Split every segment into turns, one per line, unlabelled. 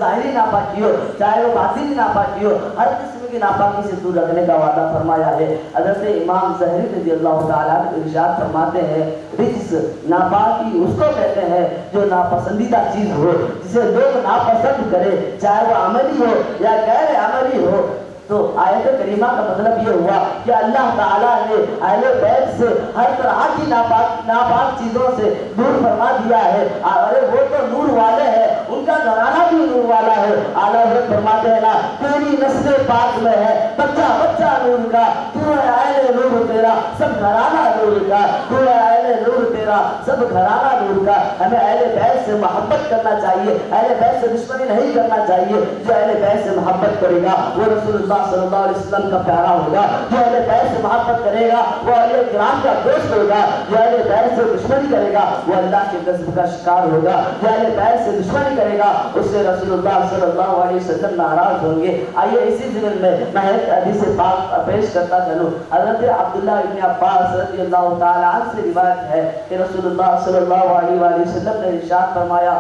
ظاہری ناپاکی ہو چاہے وہ باطنی ناپاکی ہو، ہر قسم کی ناپاکی سے دور رکھنے کا وعدہ فرمایا ہے۔ حضرت امام ظہری رضی اللہ تعالیٰ عنہ ارشاد فرماتے ہیں رجس ناپاکی اس کو کہتے ہیں جو ناپسندیدہ چیز ہو، جسے لوگ ناپسند کرے، چاہے وہ عملی ہو یا غیر عملی ہو۔ تو آیت کریمہ کا مطلب یہ ہوا کہ اللہ تعالیٰ نے اہل بیت سے ہر طرح کی ناپاک چیزوں سے دور فرما دیا ہے۔ ارے وہ تو نور والے ہیں، ان کا گھرانہ بھی نور والا ہے۔ اعلیٰ حضرت فرماتے ہیں نا تیری نسل پاک میں ہے بچہ بچہ نور کا، تو ہے اہل نور تیرا سب گھرانہ نور کا، تو ہے اہل نور تیرا سب گھرانہ نور کا۔ ہمیں اہل بیت سے محبت کرنا چاہیے، اہل بیت سے دشمنی نہیں کرنا چاہیے۔ جو اہل بیت سے محبت کرے گا وہ رسول اللہ صلی اللہ علیہ وسلم کا پیارا ہوگا، جو اہل بیت سے محبت کرے گا وہ اہل کرام کا دوست ہوگا، جو اہل بیت سے دشمنی کرے گا وہ اللہ کے غضب کا شکار ہوگا، جو اہل بیت سے دشمنی کرے گا اس سے رسول اللہ صلی اللہ علیہ وسلم ناراض ہوں گے۔ آئیے اسی ضمن میں ایک حدیث پاک پیش کرتا چلوں۔ حضرت عبداللہ ابن عباس رضی اللہ تعالیٰ عنہ سے روایت ہے کہ رسول اللہ صلی اللہ علیہ وسلم نے ارشاد فرمایا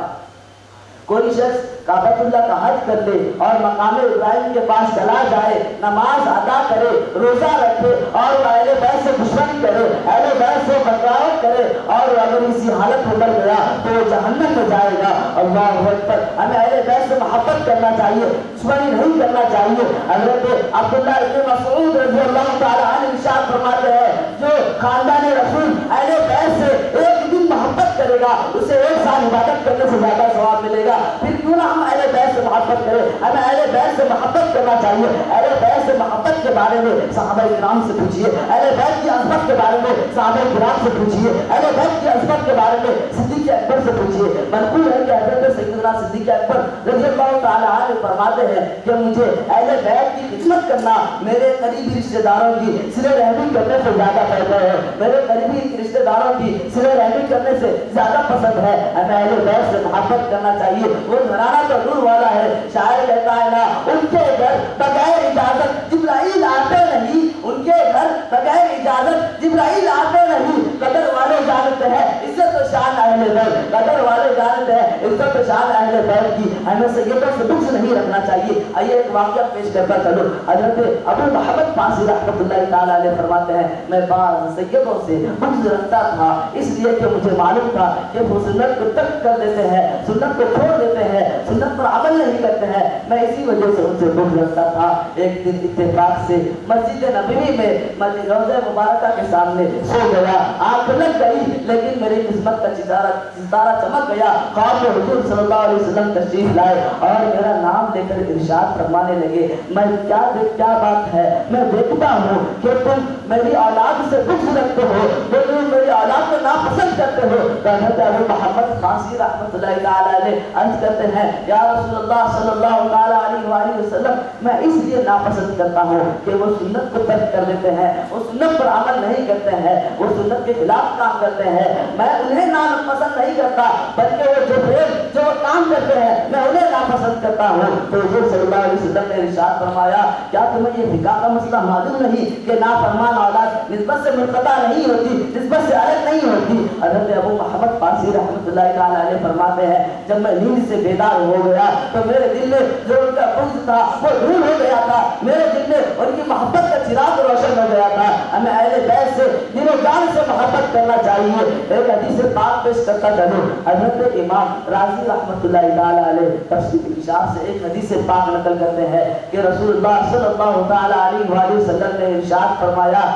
کوئی شخص کعبۃ اللہ کا حج کر لے اور مقام ابراہیم کے پاس چلا جائے، نماز ادا کرے، روزہ رکھے اور اہل بیت سے دشمنی کرے، اہل بیت سے بغاوت کرے اور اگر اسی حالت میں مر گیا تو وہ جہنم میں جائے گا۔ اللہ اکبر۔ ہمیں اہل بیت سے محبت کرنا چاہیے، دشمنی نہیں کرنا چاہیے۔ حضرت عبداللہ ابن مسعود رضی اللہ تعالیٰ عنہ ارشاد فرماتے ہیں جو خاندان رسول اہل بیت سے ایک دن محبت کرے گا اسے ایک سال عبادت کرنے سے زیادہ ثواب ملے گا۔ پھر کیوں نہ ہم اہل بیت سے محبت کریں، ہمیں اہل بیت سے محبت کرنا چاہیے۔ اہل بیت سے محبت کے بارے میں صحابہ کرام سے پوچھیے، اہل بیت کی عظمت کے بارے میں صحابہ کرام سے پوچھیے، اہل بیت کی عظمت کے بارے میں صدیق اکبر سے پوچھیے۔ منقول ہے کہ حضرت سیدنا صدیق اکبر رضی اللہ تعالیٰ عنہ فرماتے ہیں کہ مجھے اہل بیت کی خدمت کرنا میرے قریبی رشتہ داروں کی صلہ رحمی کرنے سے زیادہ بہتر ہے، میرے قریبی رشتہ داروں کی صلہ رحمی کرنے سے زیادہ پسند ہے۔ ہمیں اہل بیت سے محبت کرنا چاہیے۔ وہ گھرانہ تو نور والا ہے، شاعر کہتا ہے نا ان کے گھر بغیر اجازت جبرائیل آتے نہیں، ان کے گھر بغیر اجازت جبرائیل آتے نہیں۔ قدر والے جانتے ہیں عزت و شان اہل بیت، قدر والے جانتے ہیں عزت و شان اہل بیت کی۔ ہمیں سیدوں سے بغض نہیں رکھنا چاہیے۔ آئیے ایک واقعہ پیش کرتا چلو۔ حضرت ابو محمد فاسی رحمۃ اللہ تعالیٰ علیہ فرماتے ہیں میں بعض سیدوں سے بغض رکھتا تھا اس لیے کہ مجھے معلوم تھا کہ وہ سنت کو ترک کر دیتے ہیں، سنت کو چھوڑ دیتے ہیں، سنت پر عمل نہیں کرتے ہیں، میں اسی وجہ سے ان سے بغض رکھتا تھا۔ ایک دن اتفاق سے مسجد نبوی میں روضہ مبارکہ کے سامنے سو گیا، آنکھ لگ گئی لیکن میری قسمت کا ستارہ چمک گیا۔ خواب میں حضور صلی اللہ علیہ وسلم تشریف لائے اور میرا نام لے کر ارشاد فرمانے لگے میں کیا بات ہے، میں دیکھتا ہوں کہ تم میری اولاد سے بغض رکھتے ہو، تم میری اولاد کو ناپسند کرتے ہو۔ حضرت ابو محمد فاسی رحمۃ اللہ تعالیٰ علیہ عرض کرتے ہیں یا رسول اللہ صلی اللہ علیہ وآلہ وسلم میں اس لیے ناپسند کرتا ہوں کہ وہ سنت کو ترک کر دیتے ہیں، وہ سنت پر عمل نہیں کرتے ہیں، وہ سنت کے خلاف کام کرتے ہیں۔ میں انہیں ناپسند نہیں کرتا بلکہ وہ جو کام کرتے ہیں میں انہیں ناپسند کرتا ہوں۔ تو حضور صلی اللہ علیہ وسلم نے ارشاد فرمایا کیا تمہیں یہ فقہ کا مسئلہ معلوم نہیں کہ نافرمان اولاد نسبت سے منقطع نہیں ہوتی، نسبت سے الگ نہیں ہوتی؟ حضرت ابو محمد فاسی رحمۃ اللہ تعالیٰ علیہ فرماتے ہیں جب میں نیند سے بیدار ہو گیا تو میرے دل میں جو ان کا بغض تھا وہ دور ہو گیا تھا، میرے دل میں ان کی محبت کا چراغ روشن ہو گیا تھا۔ ہمیں اہل بیت سے دل و جان سے محبت کرنا چاہیے۔ ایک حدیث پاک پیش کرتا چلوں۔ حضرت امام راضی رحمۃ اللہ تعالیٰ علیہ تفسیر اشارت سے ایک حدیث پاک نقل کرتے ہیں کہ رسول اللہ صلی اللہ تعالیٰ علیہ وآلہ وسلم نے ارشاد فرمایا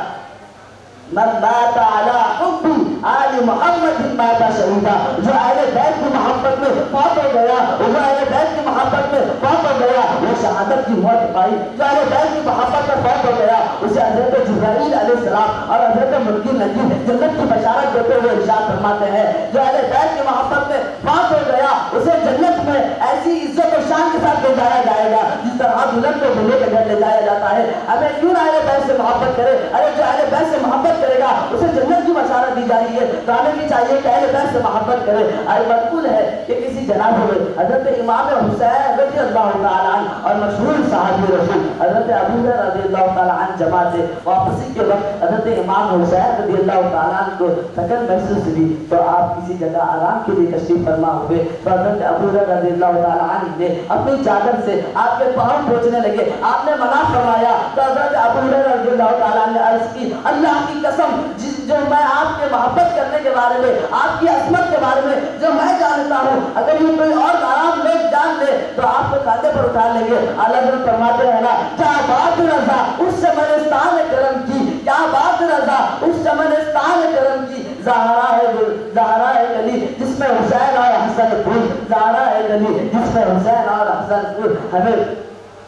من مات علی حب آل محمد مات شہیدا، جو اہل بیت کی محبت میں فوت ہو گیا، جو اہل بیت کی محبت میں فوت ہو گیا وہ شہادت کی موت پائی۔ جو اہل بیت کی محبت میں فوت ہو گیا اسے حضرت جبرائیل علیہ السلام اور حضرت ملکی نجی جنت کی بشارت دیتے ہوئے ارشاد فرماتے ہیں جو اہل بیت کی محبت میں فوت ہو گیا اسے جنت میں ایسی عزت و شان کے ساتھ لے جایا جائے گا جس طرح دلہن کو دلہے کے گھر لے جایا جاتا ہے۔ ہمیں کیوں نہ اہل بیت سے محبت کرے؟ ارے جو اہل بیت سے محبت کرے گا اسے جنت کی بشارت دی جا رہی ہے، تو ہمیں بھی چاہیے کہ اہل بیت سے محبت کرے۔ منقول ہے کہ کسی جنازے میں حضرت امام حسین رضی اللہ تعالیٰ عنہ اور مشہور صحابی رسول حضرت ابو ہریرہ رضی اللہ تعالیٰ عنہ جماعت سے واپسی کے وقت حضرت امام حسین رضی اللہ تعالیٰ عنہ کو تھکن محسوس ہوئی تو آپ کسی جگہ آرام کے لیے تشریف فرما ہوئے تو حضرت ابو ہریرہ رضی اللہ تعالیٰ عنہ نے اپنی چادر سے آپ کے پاؤں پوچھنے لگے، آپ نے منع فرمایا تو حضرت ابو ہریرہ رضی اللہ تعالیٰ نے عرض کی اللہ کی قسم جو میں آپ کے محبت کرنے کے بارے میں، آپ کی عظمت کے بارے میں جو میں جانتا ہوں، اگر یہ کوئی اور نارام لوگ جان لے تو آپ کو کاندھے پر اٹھا لیں گے۔ اعلیٰ حضرت فرماتے ہیں نا، کیا بات رضا اس چمنستان کرم کی، کیا بات رضا اس چمنستان کرم کی، زہرا ہے گلی جس میں حسین اور حسن پھول، زہرا ہے گلی جس میں حسین اور حسن پھول۔ ہمیں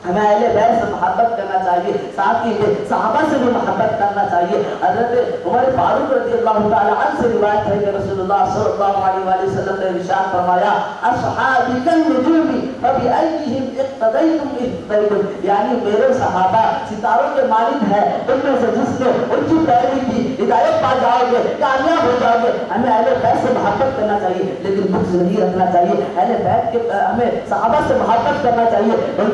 اہل بیت سے محبت کرنا چاہیے، ساتھ ہی صحابہ سے بھی محبت کرنا چاہیے۔ حضرت عمر فاروق رضی اللہ تعالی عنہ سے روایت ہے کہ رسول اللہ صلی اللہ علیہ وآلہ وسلم نے ارشاد فرمایا اصحابی کالنجوم فبأیہم اقتدیتم اہتدیتم، یعنی میرے صحابہ ستاروں کے مانند ہیں، ان میں سے جس نے ان کی پیروی کی ہدایت پا جاؤ گے، کامیاب ہو جاؤ گے۔ ہمیں اہل بیت سے محبت کرنا چاہیے لیکن بغض نہیں رکھنا چاہیے۔ اہل بیت کے ہمیں صحابہ سے محبت کرنا چاہیے، ان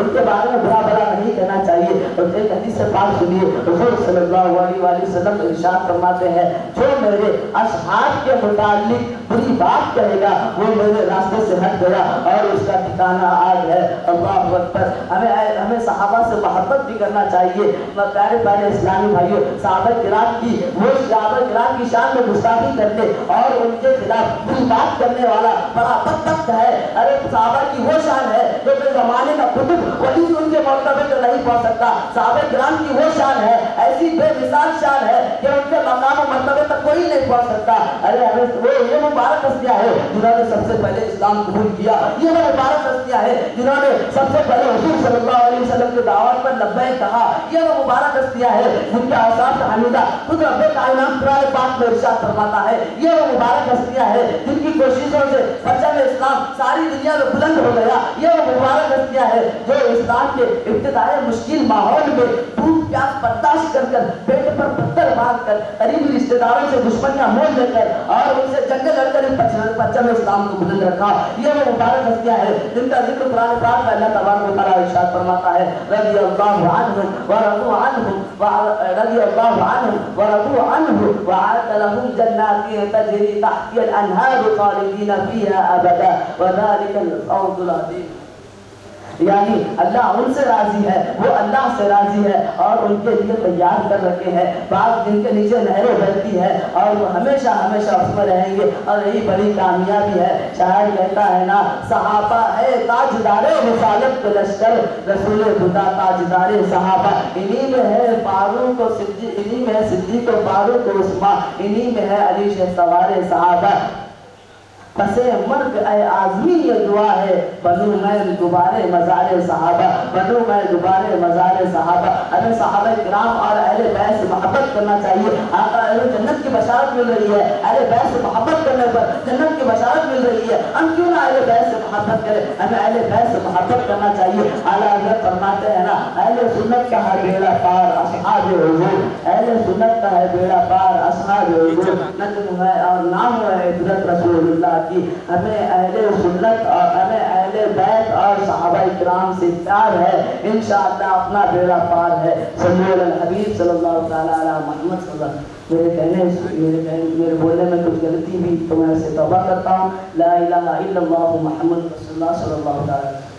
کے بارے میں برا بلا نہیں کہنا چاہیے۔ اور ایک حدیث پاک سنیے، حضور صلی اللہ علیہ وآلہ وسلم ارشاد فرماتے ہیں جو میرے اصحاب کے متعلق بری بات کہے گا وہ میرے راستے سے ہٹ گیا اور اس کا ٹھکانہ آگ ہے۔ اللہ اکبر۔ ہمیں صحابہ سے محبت بھی کرنا چاہیے۔ پیارے پیارے اسلامی بھائیوں، صحابہ کرام کی شان میں گستاخی کرنے اور ان کے خلاف بری بات کرنے والا بڑا بدبخت ہے۔ ارے صحابہ کی وہ شان ہے جو کہ زمانے کا قطب ولی ان کے مرتبے کو نہیں پہنچ سکتا۔ صحابہ کرام کی وہ شان ہے، ایسی بے مثال شان ہے کہ ان کے مقام و مرتبے تک کوئی نہیں پہنچ سکتا۔ ارے وہ یہ مبارک ہستیاں ہیں جنہوں نے سب سے پہلے اسلام قبول کیا، یہ وہ مبارک ہستیاں ہیں جنہوں نے سب سے پہلے حضور صلی اللہ علیہ وسلم کی دعوت پر لبیک کہا، یہ وہ مبارک ہستیاں ہیں جن کے اوصاف حمیدہ خود رب کائنات قرآن پاک میں ارشاد فرماتا ہے، یہ وہ مبارک ہستیاں ہیں جن کی کوششوں سے پرچم اسلام ساری دنیا میں بلند ہو گیا، یہ وہ مبارک ہستیاں ہیں جو اسلام کے ابتدائی مشکل ماحول میں بھوک پیاس برداشت کر پیٹ پر پتھر باندھ کر قریبی رشتہ داروں سے دشمنیاں مول لے کر اور ان سے جنگ لڑ کر پرچم اسلام کو بلند رکھا۔ یہ وہ مبارک ہستیاں ہیں جن کا ذکر قرآن پاک میں اللہ تبارک و تعالیٰ ارشاد فرماتا ہے رضی اللہ عنہم ورضوا عنہ وأعد لهم جنات تجری تحتها الأنهار خالدین فیہا ابدا وذلک الفوز العظیم۔ یعنی اللہ ان سے راضی ہے، وہ اللہ سے راضی ہے اور ان کے لیے تیار کر رکھے ہیں بعض جن کے نیچے نہریں بہتی ہے اور وہ ہمیشہ ہمیشہ اس میں رہیں گے، اور یہی بڑی کامیابی ہے۔ شاعر کہتا ہے نا، صحابہ ہے تاجدار رسالت کے لشکر، رسول خدا تاجدار صحابہ، انہی میں ہے فاروق و صدیق، انہی میں ہے صدیق و فاروق و عثمان، انہی میں ہے علی شہ سوار صحابہ۔ پس مرگ اے آزمی یہ دعا ہے، بنو میں دوبارے مزار صحابہ، بنو میں دوبارے مزار صحابہ۔ ہمیں صحابہ کرام اور اہل بیت سے محبت کرنا چاہیے۔ آقا جنت کی بشارت مل رہی ہے، اہل بیت سے محبت کرنے پر جنت کی بشارت مل رہی ہے، ہم کیوں نہ اہل بیت سے محبت کریں؟ ہمیں اہل بیت سے محبت کرنا چاہیے۔ اعلیٰ حضرت فرماتے ہیں نا، اہل سنت کا ہے بیڑا پار اصحاب حضور، اہل سنت کا ہے بیڑا پار اصحاب حضور، نظم ہے اور نام ہے عبرت رسول اللہ کی۔ ہمیں اہل سنت اور ہمیں اہل بیت اور صحابہ کرام سے پیار ہے، انشاءاللہ اپنا بیڑا پار ہے۔ صلی اللہ الحبیب صلی اللہ تعالیٰ علیہ محمد صلی اللہ علیہ۔ میرے بولنے میں کچھ غلطی بھی تو میں اسے توبہ کرتا ہوں۔ لا الہ الا اللہ محمد رسول اللہ صلی اللہ علیہ وسلم۔